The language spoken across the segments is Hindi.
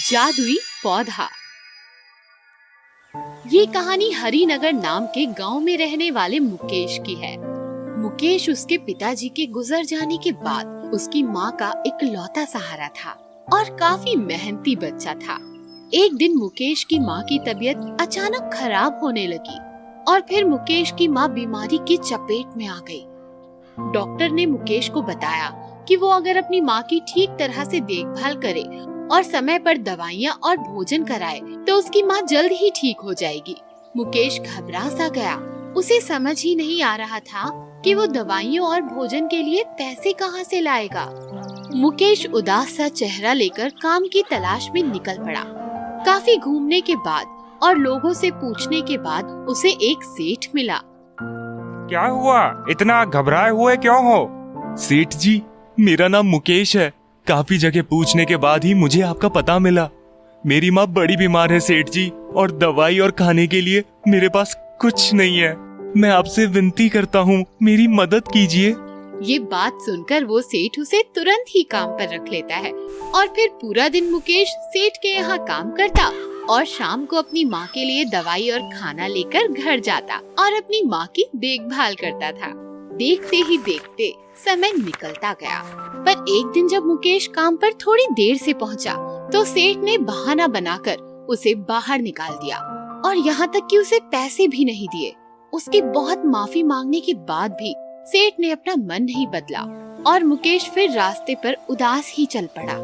जादुई पौधा। ये कहानी हरिनगर नाम के गांव में रहने वाले मुकेश की है। मुकेश उसके पिताजी के गुजर जाने के बाद उसकी माँ का इकलौता सहारा था और काफी मेहनती बच्चा था। एक दिन मुकेश की माँ की तबीयत अचानक खराब होने लगी और फिर मुकेश की माँ बीमारी की चपेट में आ गई। डॉक्टर ने मुकेश को बताया कि वो अगर अपनी माँ की ठीक तरह से देखभाल करे और समय पर दवाइयाँ और भोजन कराए तो उसकी माँ जल्द ही ठीक हो जाएगी। मुकेश घबरा सा गया। उसे समझ ही नहीं आ रहा था कि वो दवाइयों और भोजन के लिए पैसे कहाँ से लाएगा। मुकेश उदास सा चेहरा लेकर काम की तलाश में निकल पड़ा। काफी घूमने के बाद और लोगों से पूछने के बाद उसे एक सेठ मिला। क्या हुआ, इतना घबराए हुए क्यों हो? सेठ जी, मेरा नाम मुकेश है। काफी जगह पूछने के बाद ही मुझे आपका पता मिला। मेरी माँ बड़ी बीमार है सेठ जी, और दवाई और खाने के लिए मेरे पास कुछ नहीं है। मैं आपसे विनती करता हूँ, मेरी मदद कीजिए। ये बात सुनकर वो सेठ उसे तुरंत ही काम पर रख लेता है और फिर पूरा दिन मुकेश सेठ के यहाँ काम करता और शाम को अपनी माँ के लिए दवाई और खाना लेकर घर जाता और अपनी माँ की देखभाल करता था। देखते ही देखते समय निकलता गया, पर एक दिन जब मुकेश काम पर थोड़ी देर से पहुँचा तो सेठ ने बहाना बनाकर उसे बाहर निकाल दिया और यहाँ तक कि उसे पैसे भी नहीं दिए। उसकी बहुत माफी मांगने के बाद भी सेठ ने अपना मन नहीं बदला और मुकेश फिर रास्ते पर उदास ही चल पड़ा।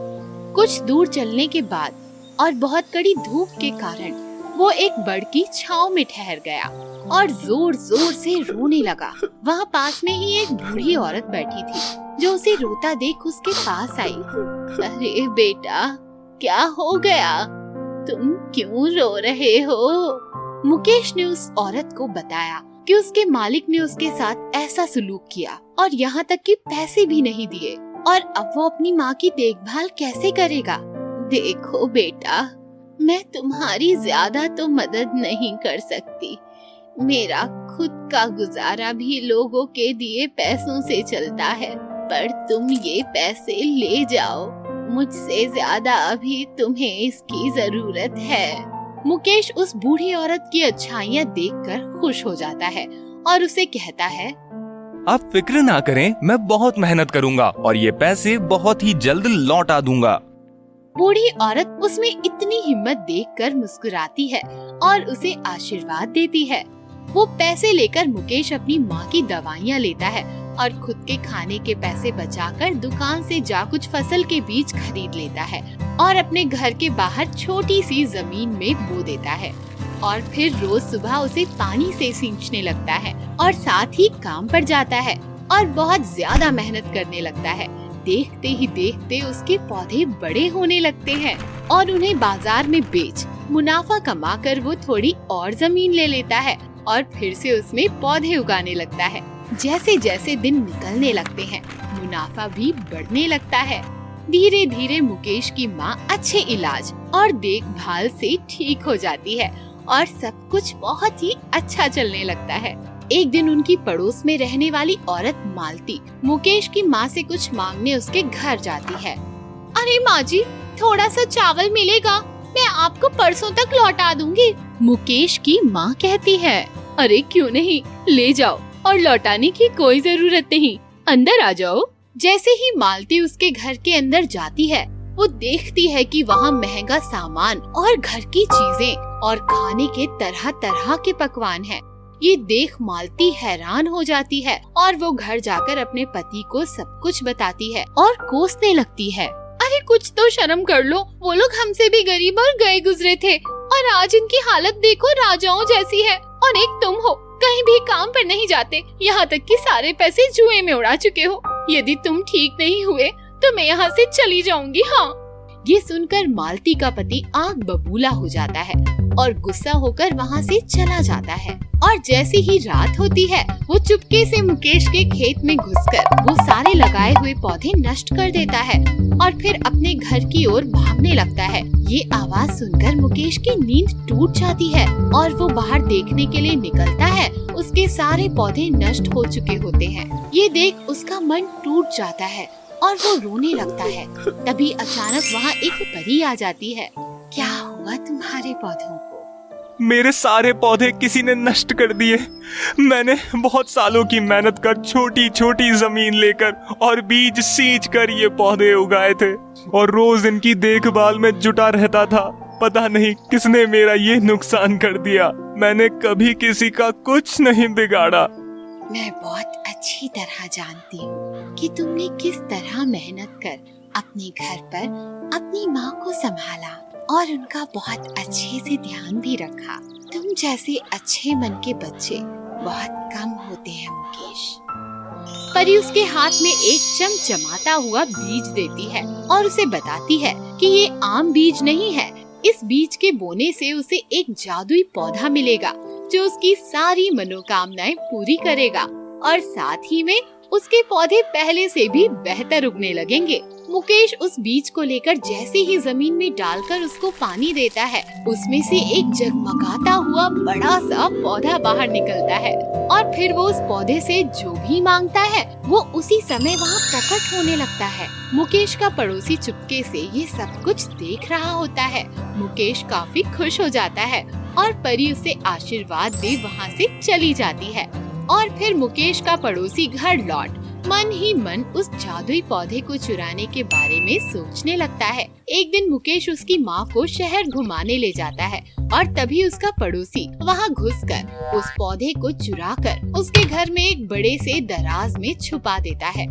कुछ दूर चलने के बाद और बहुत कड़ी धूप के कारण वो एक बड़ की छांव में ठहर गया और जोर जोर से रोने लगा। वहाँ पास में ही एक बूढ़ी औरत बैठी थी जो उसे रोता देख उसके पास आई। अरे बेटा, क्या हो गया? तुम क्यों रो रहे हो? मुकेश ने उस औरत को बताया कि उसके मालिक ने उसके साथ ऐसा सलूक किया और यहाँ तक कि पैसे भी नहीं दिए और अब वो अपनी माँ की देखभाल कैसे करेगा। देखो बेटा, मैं तुम्हारी ज्यादा तो मदद नहीं कर सकती। मेरा खुद का गुजारा भी लोगों के दिए पैसों से चलता है, पर तुम ये पैसे ले जाओ। मुझसे ज्यादा अभी तुम्हें इसकी जरूरत है। मुकेश उस बूढ़ी औरत की अच्छाइयाँ देखकर खुश हो जाता है और उसे कहता है, आप फिक्र ना करें, मैं बहुत मेहनत करूंगा और ये पैसे बहुत ही जल्द लौटा दूंगा। बूढ़ी औरत उसमें इतनी हिम्मत देखकर मुस्कुराती है और उसे आशीर्वाद देती है। वो पैसे लेकर मुकेश अपनी माँ की दवाइयाँ लेता है और खुद के खाने के पैसे बचाकर दुकान से जा कुछ फसल के बीज खरीद लेता है और अपने घर के बाहर छोटी सी जमीन में बो देता है और फिर रोज सुबह उसे पानी से सींचने लगता है और साथ ही काम पर जाता है और बहुत ज्यादा मेहनत करने लगता है। देखते ही देखते उसके पौधे बड़े होने लगते हैं और उन्हें बाजार में बेच मुनाफा कमाकर वो थोड़ी और जमीन ले लेता है और फिर से उसमें पौधे उगाने लगता है। जैसे जैसे दिन निकलने लगते हैं, मुनाफा भी बढ़ने लगता है। धीरे धीरे मुकेश की माँ अच्छे इलाज और देखभाल से ठीक हो जाती है और सब कुछ बहुत ही अच्छा चलने लगता है। एक दिन उनकी पड़ोस में रहने वाली औरत मालती मुकेश की माँ से कुछ मांगने उसके घर जाती है। अरे माँ जी, थोड़ा सा चावल मिलेगा? मैं आपको परसों तक लौटा दूंगी। मुकेश की माँ कहती है, अरे क्यों नहीं, ले जाओ और लौटाने की कोई जरूरत नहीं, अंदर आ जाओ। जैसे ही मालती उसके घर के अंदर जाती है, वो देखती है कि वहाँ महंगा सामान और घर की चीजें और खाने के तरह तरह के पकवान हैं। ये देख मालती हैरान हो जाती है और वो घर जाकर अपने पति को सब कुछ बताती है और कोसने लगती है। अरे कुछ तो शर्म कर लो, वो लोग हमसे भी गरीब और गए गुजरे थे और आज इनकी हालत देखो, राजाओं जैसी है। और एक तुम हो, कहीं भी काम पर नहीं जाते, यहाँ तक कि सारे पैसे जुए में उड़ा चुके हो। यदि तुम ठीक नहीं हुए तो मैं यहाँ से चली जाऊंगी। हाँ। ये सुनकर मालती का पति आग बबूला हो जाता है और गुस्सा होकर वहाँ से चला जाता है और जैसे ही रात होती है, वो चुपके से मुकेश के खेत में घुसकर वो सारे लगाए हुए पौधे नष्ट कर देता है और फिर अपने घर की ओर भागने लगता है। ये आवाज सुनकर मुकेश की नींद टूट जाती है और वो बाहर देखने के लिए निकलता है। उसके सारे पौधे नष्ट हो चुके होते हैं। ये देख उसका मन टूट जाता है और वो रोने लगता है। तभी अचानक वहाँ एक परी आ जाती है क्या हुआ तुम्हारे पौधों को? मेरे सारे पौधे किसी ने नष्ट कर दिए। मैंने बहुत सालों की मेहनत कर छोटी छोटी जमीन लेकर और बीज सींच कर ये पौधे उगाए थे और रोज इनकी देखभाल में जुटा रहता था। पता नहीं किसने मेरा ये नुकसान कर दिया। मैंने कभी किसी का कुछ नहीं बिगाड़ा। मैं बहुत अच्छी तरह जानती हूँ कि तुमने किस तरह मेहनत कर अपने घर पर अपनी माँ को संभाला और उनका बहुत अच्छे से ध्यान भी रखा। तुम जैसे अच्छे मन के बच्चे बहुत कम होते हैं मुकेश। परी उसके हाथ में एक चमचमाता हुआ बीज देती है और उसे बताती है कि ये आम बीज नहीं है। इस बीज के बोने से उसे एक जादुई पौधा मिलेगा जो उसकी सारी मनोकामनाएं पूरी करेगा और साथ ही में उसके पौधे पहले से भी बेहतर उगने लगेंगे। मुकेश उस बीज को लेकर जैसे ही जमीन में डालकर उसको पानी देता है, उसमें से एक जगमगाता हुआ बड़ा सा पौधा बाहर निकलता है और फिर वो उस पौधे से जो भी मांगता है वो उसी समय वहाँ प्रकट होने लगता है। मुकेश का पड़ोसी चुपके से ये सब कुछ देख रहा होता है। मुकेश काफी खुश हो जाता है और परी उसे आशीर्वाद दे वहाँ से चली जाती है और फिर मुकेश का पड़ोसी घर लौट मन ही मन उस जादुई पौधे को चुराने के बारे में सोचने लगता है। एक दिन मुकेश उसकी माँ को शहर घुमाने ले जाता है और तभी उसका पड़ोसी वहाँ घुसकर उस पौधे को चुराकर उसके घर में एक बड़े से दराज में छुपा देता है।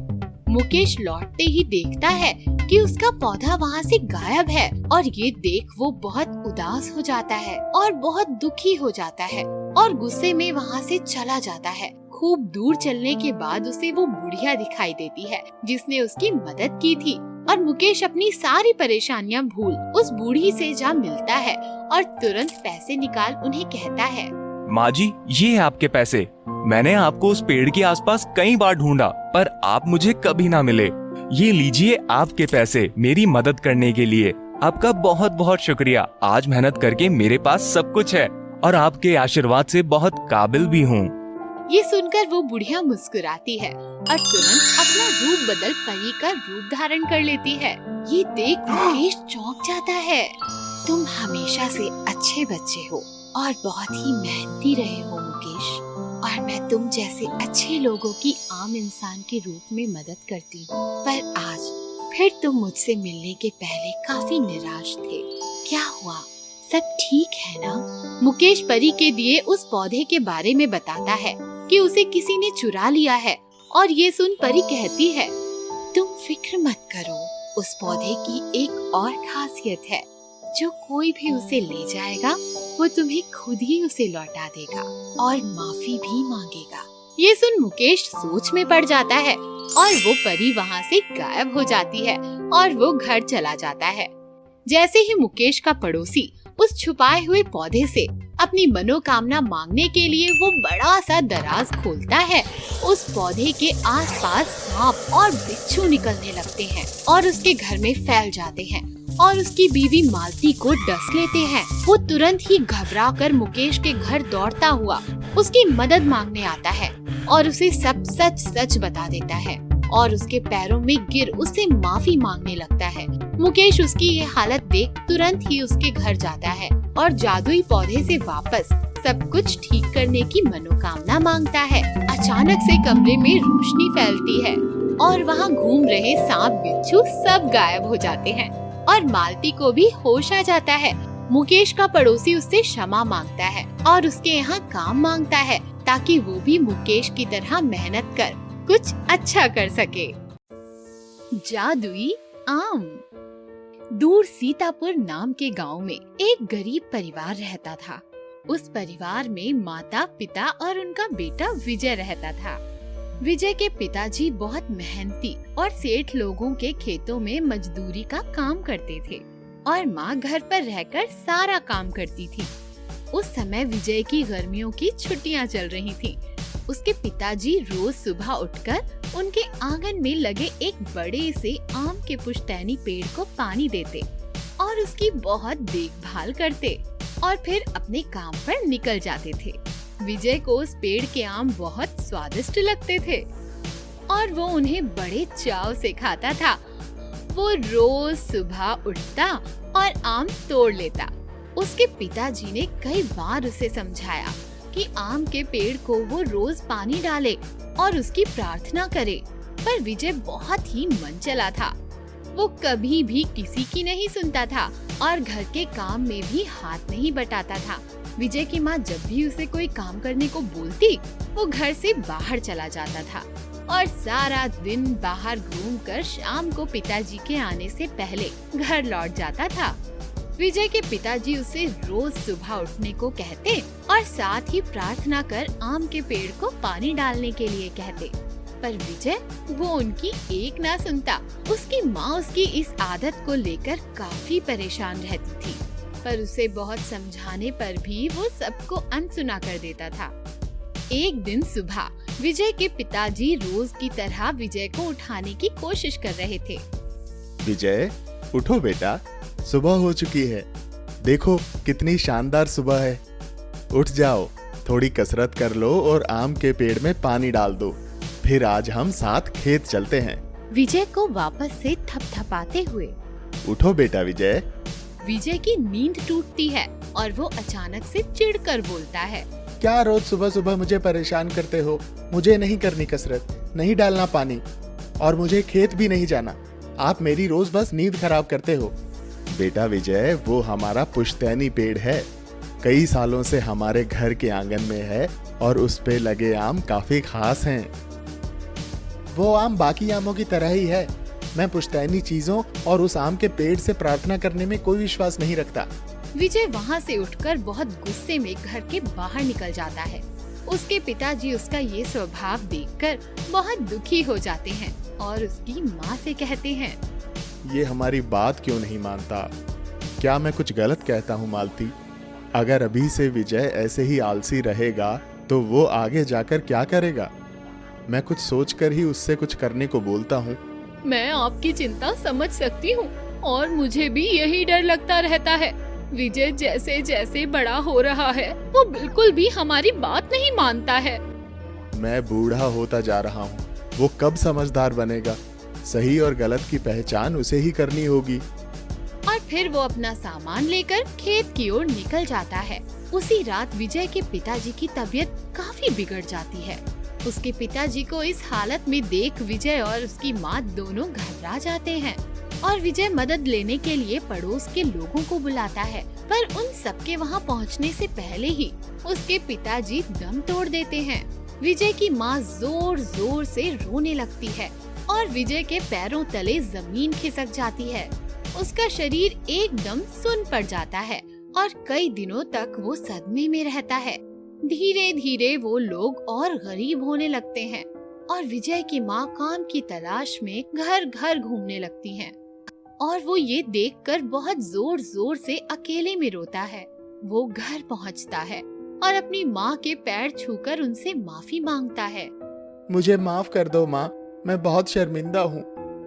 मुकेश लौटते ही देखता है कि उसका पौधा वहाँ से गायब है और ये देख वो बहुत उदास हो जाता है और बहुत दुखी हो जाता है और गुस्से में वहाँ से चला जाता है। खूब दूर चलने के बाद उसे वो बुढ़िया दिखाई देती है जिसने उसकी मदद की थी और मुकेश अपनी सारी परेशानियाँ भूल उस बूढ़ी से जा मिलता है और तुरंत पैसे निकाल उन्हें कहता है, माँ जी, ये है आपके पैसे। मैंने आपको उस पेड़ के आसपास कई बार ढूंढा पर आप मुझे कभी ना मिले। ये लीजिए आपके पैसे मेरी मदद करने के लिए। आपका बहुत बहुत शुक्रिया। आज मेहनत करके मेरे पास सब कुछ है और आपके आशीर्वाद से बहुत काबिल भी हूँ। ये सुनकर वो बुढ़िया मुस्कुराती है और तुरंत अपना रूप बदल परी का रूप धारण कर लेती है। ये देख मुकेश चौंक जाता है। तुम हमेशा से अच्छे बच्चे हो और बहुत ही मेहनती रहे हो मुकेश, और मैं तुम जैसे अच्छे लोगों की आम इंसान के रूप में मदद करती हूँ। पर आज फिर तुम मुझसे मिलने के पहले काफी निराश थे। क्या हुआ, सब ठीक है ना? मुकेश परी के दिए उस पौधे के बारे में बताता है कि उसे किसी ने चुरा लिया है और ये सुन परी कहती है, तुम फिक्र मत करो, उस पौधे की एक और खासियत है, जो कोई भी उसे ले जाएगा वो तुम्हें खुद ही उसे लौटा देगा और माफी भी मांगेगा। ये सुन मुकेश सोच में पड़ जाता है और वो परी वहाँ से गायब हो जाती है और वो घर चला जाता है। जैसे ही मुकेश का पड़ोसी उस छुपाए हुए पौधे से अपनी मनोकामना मांगने के लिए वो बड़ा सा दराज खोलता है, उस पौधे के आसपास सांप और बिच्छू निकलने लगते हैं और उसके घर में फैल जाते हैं और उसकी बीवी मालती को डस लेते हैं। वो तुरंत ही घबरा कर मुकेश के घर दौड़ता हुआ उसकी मदद मांगने आता है और उसे सब सच सच बता देता है और उसके पैरों में गिर उससे माफी मांगने लगता है। मुकेश उसकी ये हालत देख तुरंत ही उसके घर जाता है और जादुई पौधे से वापस सब कुछ ठीक करने की मनोकामना मांगता है। अचानक से कमरे में रोशनी फैलती है और वहाँ घूम रहे सांप बिच्छू सब गायब हो जाते हैं और मालती को भी होश आ जाता है। मुकेश का पड़ोसी उससे क्षमा मांगता है और उसके यहाँ काम मांगता है ताकि वो भी मुकेश की तरह मेहनत कर कुछ अच्छा कर सके। जादुई आम। दूर सीतापुर नाम के गांव में एक गरीब परिवार रहता था। उस परिवार में माता, पिता और उनका बेटा विजय रहता था। विजय के पिताजी बहुत मेहनती और सेठ लोगों के खेतों में मजदूरी का काम करते थे और माँ घर पर रहकर सारा काम करती थी। उस समय विजय की गर्मियों की छुट्टियाँ चल रही थी। उसके पिताजी रोज सुबह उठकर उनके आंगन में लगे एक बड़े से आम के पुश्तैनी पेड़ को पानी देते और उसकी बहुत देखभाल करते और फिर अपने काम पर निकल जाते थे। विजय को उस पेड़ के आम बहुत स्वादिष्ट लगते थे और वो उन्हें बड़े चाव से खाता था। वो रोज सुबह उठता और आम तोड़ लेता। उसके पिताजी ने कई बार उसे समझाया कि आम के पेड़ को वो रोज पानी डाले और उसकी प्रार्थना करे, पर विजय बहुत ही मन चला था। वो कभी भी किसी की नहीं सुनता था और घर के काम में भी हाथ नहीं बटाता था। विजय की माँ जब भी उसे कोई काम करने को बोलती, वो घर से बाहर चला जाता था और सारा दिन बाहर घूमकर शाम को पिताजी के आने से पहले घर लौट जाता था। विजय के पिताजी उसे रोज सुबह उठने को कहते और साथ ही प्रार्थना कर आम के पेड़ को पानी डालने के लिए कहते, पर विजय वो उनकी एक ना सुनता। उसकी माँ उसकी इस आदत को लेकर काफी परेशान रहती थी, पर उसे बहुत समझाने पर भी वो सबको अनसुना कर देता था। एक दिन सुबह विजय के पिताजी रोज की तरह विजय को उठाने की कोशिश कर रहे थे। विजय, उठो बेटा, सुबह हो चुकी है। देखो कितनी शानदार सुबह है। उठ जाओ, थोड़ी कसरत कर लो और आम के पेड़ में पानी डाल दो। फिर आज हम साथ खेत चलते हैं। विजय को वापस से थपथपाते हुए। उठो बेटा विजय। विजय की नींद टूटती है और वो अचानक से चिढ़कर बोलता है, क्या रोज सुबह सुबह मुझे परेशान करते हो? मुझे नहीं करनी कसरत, नहीं डालना पानी और मुझे खेत भी नहीं जाना। आप मेरी रोज बस नींद खराब करते हो। बेटा विजय, वो हमारा पुश्तैनी पेड़ है। कई सालों से हमारे घर के आंगन में है और उस पे लगे आम काफी खास हैं। वो आम बाकी आमों की तरह ही है। मैं पुश्तैनी चीजों और उस आम के पेड़ से प्रार्थना करने में कोई विश्वास नहीं रखता। विजय वहाँ से उठकर बहुत गुस्से में घर के बाहर निकल जाता है। उसके पिताजी उसका ये स्वभाव देखकर बहुत दुखी हो जाते हैं और उसकी माँ से कहते हैं, ये हमारी बात क्यों नहीं मानता? क्या मैं कुछ गलत कहता हूँ मालती? अगर अभी से विजय ऐसे ही आलसी रहेगा तो वो आगे जाकर क्या करेगा? मैं कुछ सोचकर ही उससे कुछ करने को बोलता हूँ। मैं आपकी चिंता समझ सकती हूँ और मुझे भी यही डर लगता रहता है। विजय जैसे जैसे बड़ा हो रहा है वो बिल्कुल भी हमारी बात नहीं मानता है। मैं बूढ़ा होता जा रहा हूँ, वो कब समझदार बनेगा? सही और गलत की पहचान उसे ही करनी होगी। और फिर वो अपना सामान लेकर खेत की ओर निकल जाता है। उसी रात विजय के पिताजी की तबीयत काफी बिगड़ जाती है। उसके पिताजी को इस हालत में देख विजय और उसकी माँ दोनों घबरा जाते हैं और विजय मदद लेने के लिए पड़ोस के लोगों को बुलाता है, पर उन सबके वहाँ पहुँचने से पहले ही उसके पिताजी दम तोड़ देते हैं। विजय की माँ जोर जोर से रोने लगती है और विजय के पैरों तले जमीन खिसक जाती है। उसका शरीर एकदम सुन्न पड़ जाता है और कई दिनों तक वो सदमे में रहता है। धीरे धीरे वो लोग और गरीब होने लगते हैं और विजय की माँ काम की तलाश में घर घर घूमने लगती हैं और वो ये देखकर बहुत जोर जोर से अकेले में रोता है। वो घर पहुँचता है और अपनी माँ के पैर छूकर उनसे माफी मांगता है। मुझे माफ कर दो माँ, मैं बहुत शर्मिंदा हूँ।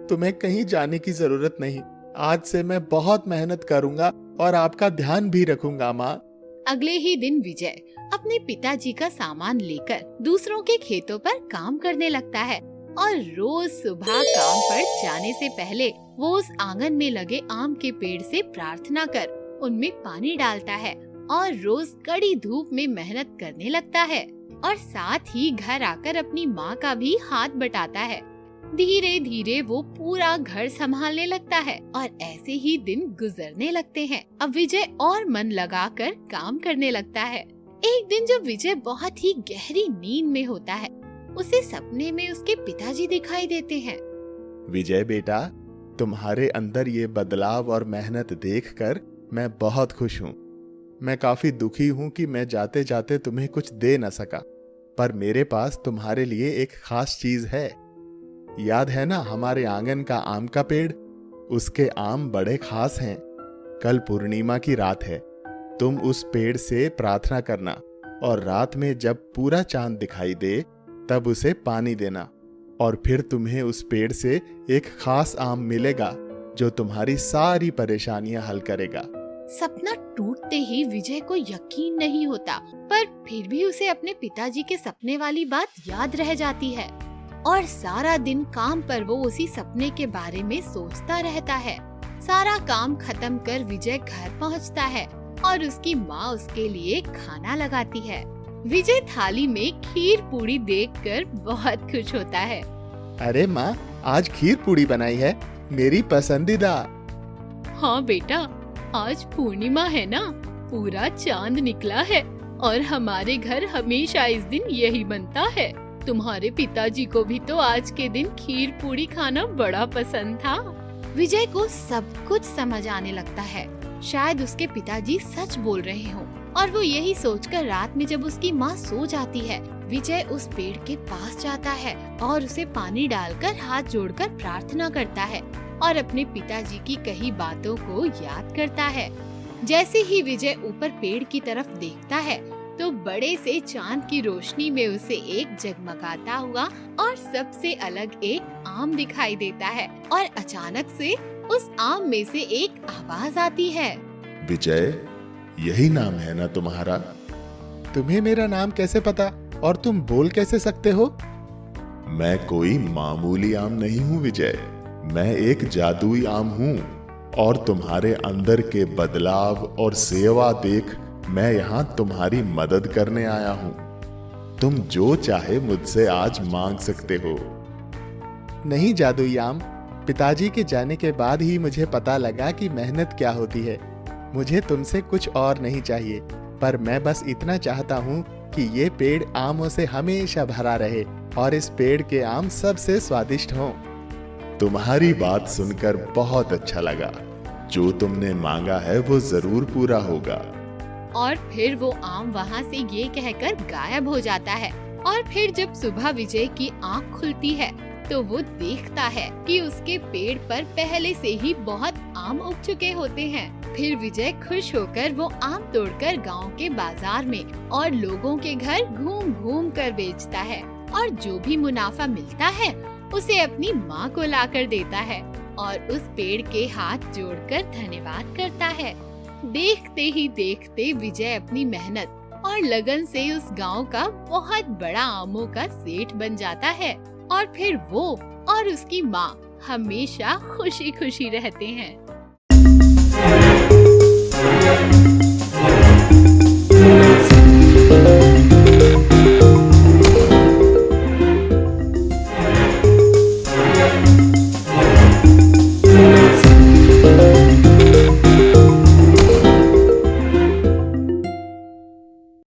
तुम्हें कहीं जाने की जरूरत नहीं। आज से मैं बहुत मेहनत करूँगा और आपका ध्यान भी रखूंगा माँ। अगले ही दिन विजय अपने पिताजी का सामान लेकर दूसरों के खेतों पर काम करने लगता है और रोज सुबह काम पर जाने से पहले वो उस आंगन में लगे आम के पेड़ से प्रार्थना कर उनमें पानी डालता है और रोज कड़ी धूप में मेहनत करने लगता है और साथ ही घर आकर अपनी माँ का भी हाथ बटाता है। धीरे धीरे वो पूरा घर संभालने लगता है और ऐसे ही दिन गुजरने लगते हैं। अब विजय और मन लगाकर काम करने लगता है। एक दिन जब विजय बहुत ही गहरी नींद में होता है, उसे सपने में उसके पिताजी दिखाई देते हैं। विजय बेटा, तुम्हारे अंदर ये बदलाव और मेहनत देखकर मैं बहुत खुश हूँ। मैं काफी दुखी हूँ कि मैं जाते जाते तुम्हें कुछ दे न सका, पर मेरे पास तुम्हारे लिए एक खास चीज है। याद है ना हमारे आंगन का आम का पेड़? उसके आम बड़े खास हैं। कल पूर्णिमा की रात है। तुम उस पेड़ से प्रार्थना करना और रात में जब पूरा चांद दिखाई दे तब उसे पानी देना और फिर तुम्हें उस पेड़ से एक खास आम मिलेगा जो तुम्हारी सारी परेशानियां हल करेगा। सपना टूटते ही विजय को यकीन नहीं होता, पर फिर भी उसे अपने पिताजी के सपने वाली बात याद रह जाती है। और सारा दिन काम पर वो उसी सपने के बारे में सोचता रहता है। सारा काम खत्म कर विजय घर पहुंचता है और उसकी माँ उसके लिए खाना लगाती है। विजय थाली में खीर पूड़ी देखकर बहुत खुश होता है। अरे माँ, आज खीर पूड़ी बनाई है, मेरी पसंदीदा। हाँ बेटा, आज पूर्णिमा है ना, पूरा चांद निकला है और हमारे घर हमेशा इस दिन यही बनता है। तुम्हारे पिताजी को भी तो आज के दिन खीर पूड़ी खाना बड़ा पसंद था। विजय को सब कुछ समझ आने लगता है। शायद उसके पिताजी सच बोल रहे हों और वो यही सोचकर रात में जब उसकी माँ सो जाती है, विजय उस पेड़ के पास जाता है और उसे पानी डालकर हाथ जोड़कर प्रार्थना करता है और अपने पिताजी की कही बातों को याद करता है। जैसे ही विजय ऊपर पेड़ की तरफ देखता है तो बड़े से चांद की रोशनी में उसे एक जगमगाता हुआ और सबसे अलग एक आम दिखाई देता है और अचानक से उस आम में से एक आवाज आती है। विजय, यही नाम है ना तुम्हारा? तुम्हें मेरा नाम कैसे पता और तुम बोल कैसे सकते हो? मैं कोई मामूली आम नहीं हूँ विजय, मैं एक जादुई आम हूँ और तुम्हारे अंदर के बदलाव और सेवा देख मैं यहाँ तुम्हारी मदद करने आया हूँ। तुम जो चाहे मुझसे आज मांग सकते हो। नहीं जादुई आम, पिताजी के जाने के बाद ही मुझे पता लगा कि मेहनत क्या होती है। मुझे तुमसे कुछ और नहीं चाहिए, पर मैं बस इतना चाहता हूँ कि ये पेड़ आमों से हमेशा भरा रहे और इस पेड़ के आम सबसे स्वादिष्ट हों। तुम्हारी बात सुनकर बहुत अच्छा लगा। जो तुमने मांगा है वो जरूर पूरा होगा। और फिर वो आम वहाँ से ये कहकर गायब हो जाता है। और फिर जब सुबह विजय की आँख खुलती है तो वो देखता है कि उसके पेड़ पर पहले से ही बहुत आम उग चुके होते हैं। फिर विजय खुश होकर वो आम तोड़कर गांव के बाजार में और लोगों के घर घूम घूम कर बेचता है और जो भी मुनाफा मिलता है उसे अपनी माँ को लाकर देता है और उस पेड़ के हाथ जोड़कर धन्यवाद करता है। देखते ही देखते विजय अपनी मेहनत और लगन से उस गांव का बहुत बड़ा आमों का सेठ बन जाता है और फिर वो और उसकी माँ हमेशा खुशी खुशी रहते हैं।